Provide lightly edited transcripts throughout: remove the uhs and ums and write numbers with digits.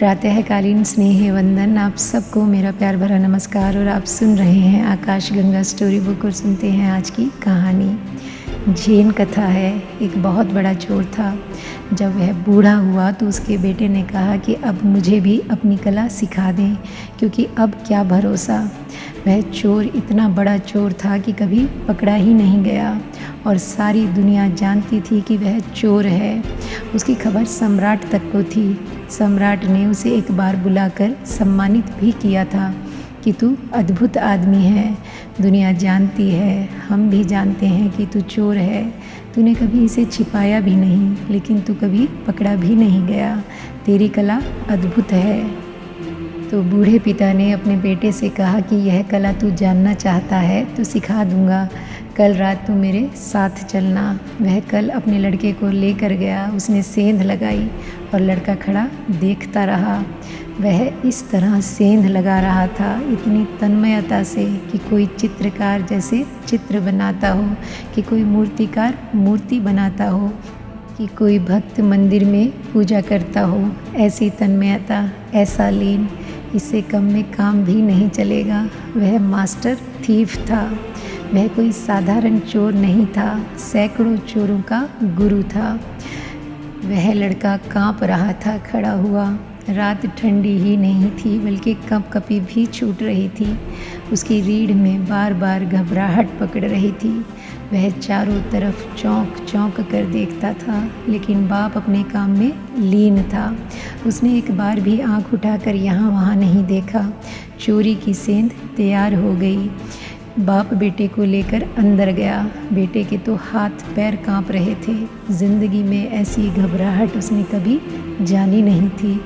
प्रातःकालीन स्नेह वंदन। आप सबको मेरा प्यार भरा नमस्कार। और आप सुन रहे हैं आकाश गंगा स्टोरी बुक और सुनते हैं आज की कहानी। जैन कथा है। एक बहुत बड़ा चोर था। जब वह बूढ़ा हुआ तो उसके बेटे ने कहा कि अब मुझे भी अपनी कला सिखा दें, क्योंकि अब क्या भरोसा। वह चोर इतना बड़ा चोर था कि कभी पकड़ा ही नहीं गया और सारी दुनिया जानती थी कि वह चोर है। उसकी खबर सम्राट तक को थी। सम्राट ने उसे एक बार बुलाकर सम्मानित भी किया था कि तू अद्भुत आदमी है, दुनिया जानती है, हम भी जानते हैं कि तू चोर है। तूने कभी इसे छिपाया भी नहीं, लेकिन तू कभी पकड़ा भी नहीं गया। तेरी कला अद्भुत है। तो बूढ़े पिता ने अपने बेटे से कहा कि यह कला तू जानना चाहता है तो सिखा दूंगा। कल रात तू मेरे साथ चलना। वह कल अपने लड़के को लेकर गया। उसने सेंध लगाई और लड़का खड़ा देखता रहा। वह इस तरह सेंध लगा रहा था, इतनी तन्मयता से कि कोई चित्रकार जैसे चित्र बनाता हो, कि कोई मूर्तिकार मूर्ति बनाता हो, कि कोई भक्त मंदिर में पूजा करता हो। ऐसी तन्मयता, ऐसा लीन, इससे कम में काम भी नहीं चलेगा। वह मास्टर थीफ था। वह कोई साधारण चोर नहीं था, सैकड़ों चोरों का गुरु था। वह लड़का कांप रहा था खड़ा हुआ। रात ठंडी ही नहीं थी, बल्कि कंपकपी भी छूट रही थी। उसकी रीढ़ में बार बार घबराहट पकड़ रही थी। वह चारों तरफ चौंक चौंक कर देखता था, लेकिन बाप अपने काम में लीन था। उसने एक बार भी आंख उठाकर यहाँ वहाँ नहीं देखा। चोरी की सेंध तैयार हो गई। बाप बेटे को लेकर अंदर गया। बेटे के तो हाथ पैर कांप रहे थे। ज़िंदगी में ऐसी घबराहट उसने कभी जानी नहीं थी।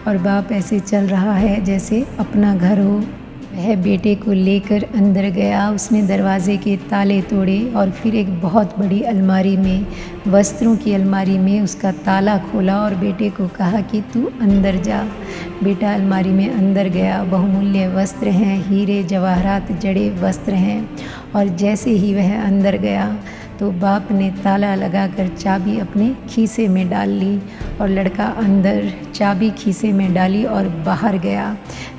और बाप ऐसे चल रहा है जैसे अपना घर हो। वह बेटे को लेकर अंदर गया। उसने दरवाजे के ताले तोड़े और फिर एक बहुत बड़ी अलमारी में, वस्त्रों की अलमारी में उसका ताला खोला और बेटे को कहा कि तू अंदर जा। बेटा अलमारी में अंदर गया। बहुमूल्य वस्त्र हैं, हीरे जवाहरात जड़े वस्त्र हैं। और जैसे ही वह अंदर गया तो बाप ने ताला लगाकर चाबी अपने खीसे में डाल ली और लड़का अंदर चाबी खीसे में डाली और बाहर गया।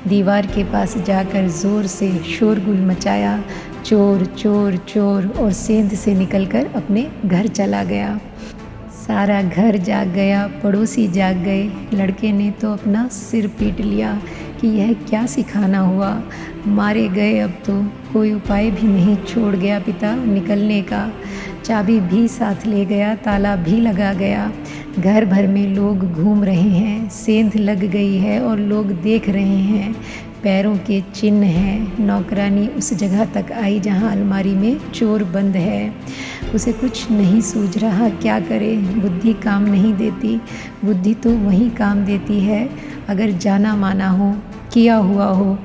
दीवार के पास जाकर ज़ोर से शोरगुल मचाया, चोर चोर चोर, और सेंध से निकलकर अपने घर चला गया। सारा घर जाग गया, पड़ोसी जाग गए। लड़के ने तो अपना सिर पीट लिया कि यह क्या सिखाना हुआ। मारे गए, अब तो कोई उपाय भी नहीं छोड़ गया पिता निकलने का। चाबी भी साथ ले गया, ताला भी लगा गया। घर भर में लोग घूम रहे हैं, सेंध लग गई है और लोग देख रहे हैं। पैरों के चिन्ह हैं। नौकरानी उस जगह तक आई जहां अलमारी में चोर बंद है। उसे कुछ नहीं सूझ रहा, क्या करे। बुद्धि काम नहीं देती। बुद्धि तो वही काम देती है अगर जाना माना हो, किया हुआ हो।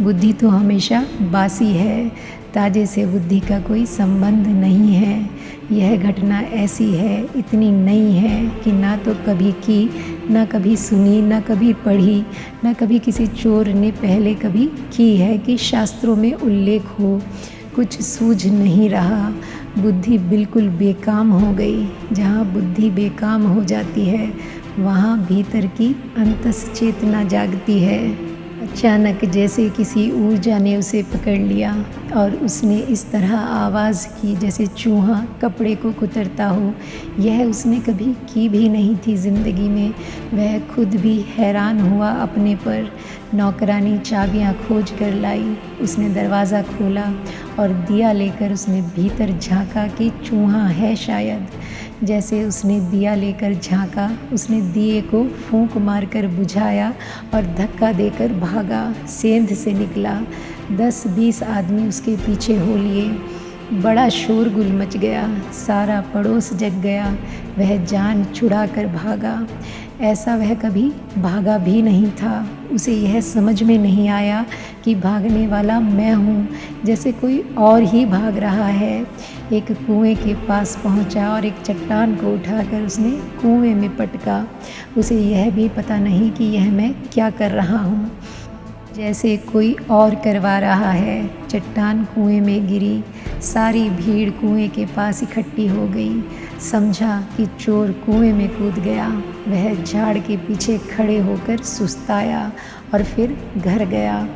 बुद्धि तो हमेशा बासी है। ताजे से बुद्धि का कोई संबंध नहीं है। यह घटना ऐसी है, इतनी नई है कि ना तो कभी की, ना कभी सुनी, ना कभी पढ़ी, ना कभी किसी चोर ने पहले कभी की है कि शास्त्रों में उल्लेख हो। कुछ सूझ नहीं रहा। बुद्धि बिल्कुल बेकाम हो गई। जहाँ बुद्धि बेकाम हो जाती है, वहाँ भीतर की अंतस चेतना जागती है। अचानक जैसे किसी ऊर्जा ने उसे पकड़ लिया और उसने इस तरह आवाज़ की जैसे चूहा कपड़े को कुतरता हो। यह उसने कभी की भी नहीं थी ज़िंदगी में। वह खुद भी हैरान हुआ अपने पर। नौकरानी चाबियां खोज कर लाई। उसने दरवाज़ा खोला और दिया लेकर उसने भीतर झांका कि चूहा है शायद। जैसे उसने दिया लेकर झांका, उसने दिए को फूंक मारकर बुझाया और धक्का देकर भागा। सेंध से निकला। 10-20 आदमी उसके पीछे हो लिए। बड़ा शोरगुल मच गया। सारा पड़ोस जग गया। वह जान छुड़ा कर भागा। ऐसा वह कभी भागा भी नहीं था। उसे यह समझ में नहीं आया कि भागने वाला मैं हूँ, जैसे कोई और ही भाग रहा है। एक कुएं के पास पहुँचा और एक चट्टान को उठाकर उसने कुएं में पटका। उसे यह भी पता नहीं कि यह मैं क्या कर रहा हूँ, जैसे कोई और करवा रहा है। चट्टान कुएं में गिरी। सारी भीड़ कुएं के पास इकट्ठी हो गई। समझा कि चोर कुएं में कूद गया। वह झाड़ के पीछे खड़े होकर सुस्ताया और फिर घर गया।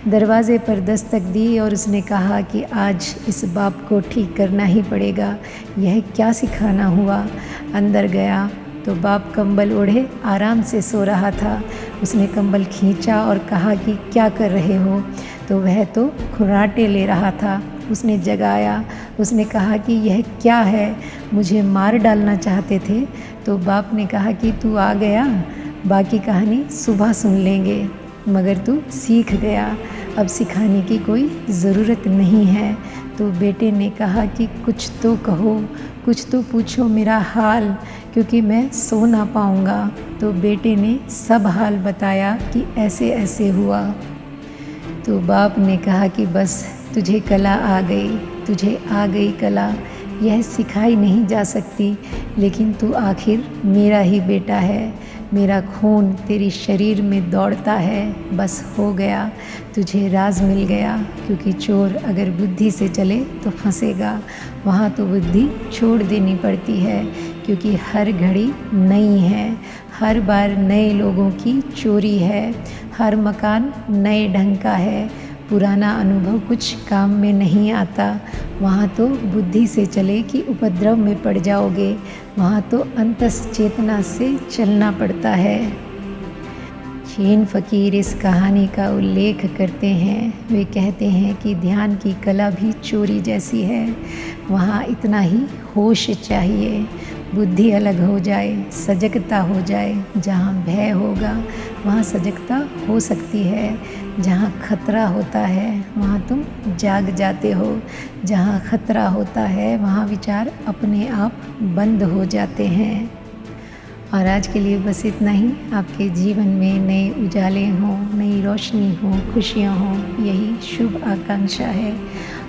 दरवाजे पर दस्तक दी और उसने कहा कि आज इस बाप को ठीक करना ही पड़ेगा, यह क्या सिखाना हुआ। अंदर गया तो बाप कंबल ओढ़े आराम से सो रहा था। उसने कंबल खींचा और कहा कि क्या कर रहे हो, तो वह तो खुराटे ले रहा था। उसने जगाया। उसने कहा कि यह क्या है, मुझे मार डालना चाहते थे। तो बाप ने कहा कि तू आ गया, बाकी कहानी सुबह सुन लेंगे, मगर तू सीख गया, अब सिखाने की कोई ज़रूरत नहीं है। तो बेटे ने कहा कि कुछ तो कहो, कुछ तो पूछो मेरा हाल, क्योंकि मैं सो ना पाऊँगा। तो बेटे ने सब हाल बताया कि ऐसे ऐसे हुआ। तो बाप ने कहा कि बस तुझे कला आ गई, तुझे आ गई कला, यह सिखाई नहीं जा सकती, लेकिन तू आखिर मेरा ही बेटा है, मेरा खून तेरे शरीर में दौड़ता है, बस हो गया, तुझे राज मिल गया। क्योंकि चोर अगर बुद्धि से चले तो फंसेगा, वहाँ तो बुद्धि छोड़ देनी पड़ती है, क्योंकि हर घड़ी नई है, हर बार नए लोगों की चोरी है, हर मकान नए ढंग का है, पुराना अनुभव कुछ काम में नहीं आता। वहाँ तो बुद्धि से चले कि उपद्रव में पड़ जाओगे, वहाँ तो अंतस चेतना से चलना पड़ता है। जैन फ़कीर इस कहानी का उल्लेख करते हैं। वे कहते हैं कि ध्यान की कला भी चोरी जैसी है, वहाँ इतना ही होश चाहिए, बुद्धि अलग हो जाए, सजगता हो जाए। जहाँ भय होगा वहाँ सजगता हो सकती है, जहाँ खतरा होता है वहाँ तुम जाग जाते हो, जहाँ खतरा होता है वहाँ विचार अपने आप बंद हो जाते हैं। और आज के लिए बस इतना ही। आपके जीवन में नए उजाले हों, नई रोशनी हो, खुशियाँ हों, यही शुभ आकांक्षा है।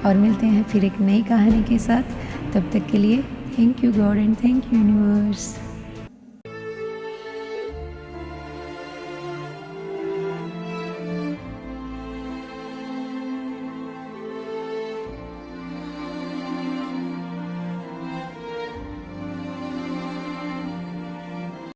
और मिलते हैं फिर एक नई कहानी के साथ। तब तक के लिए thank you God and thank you universe.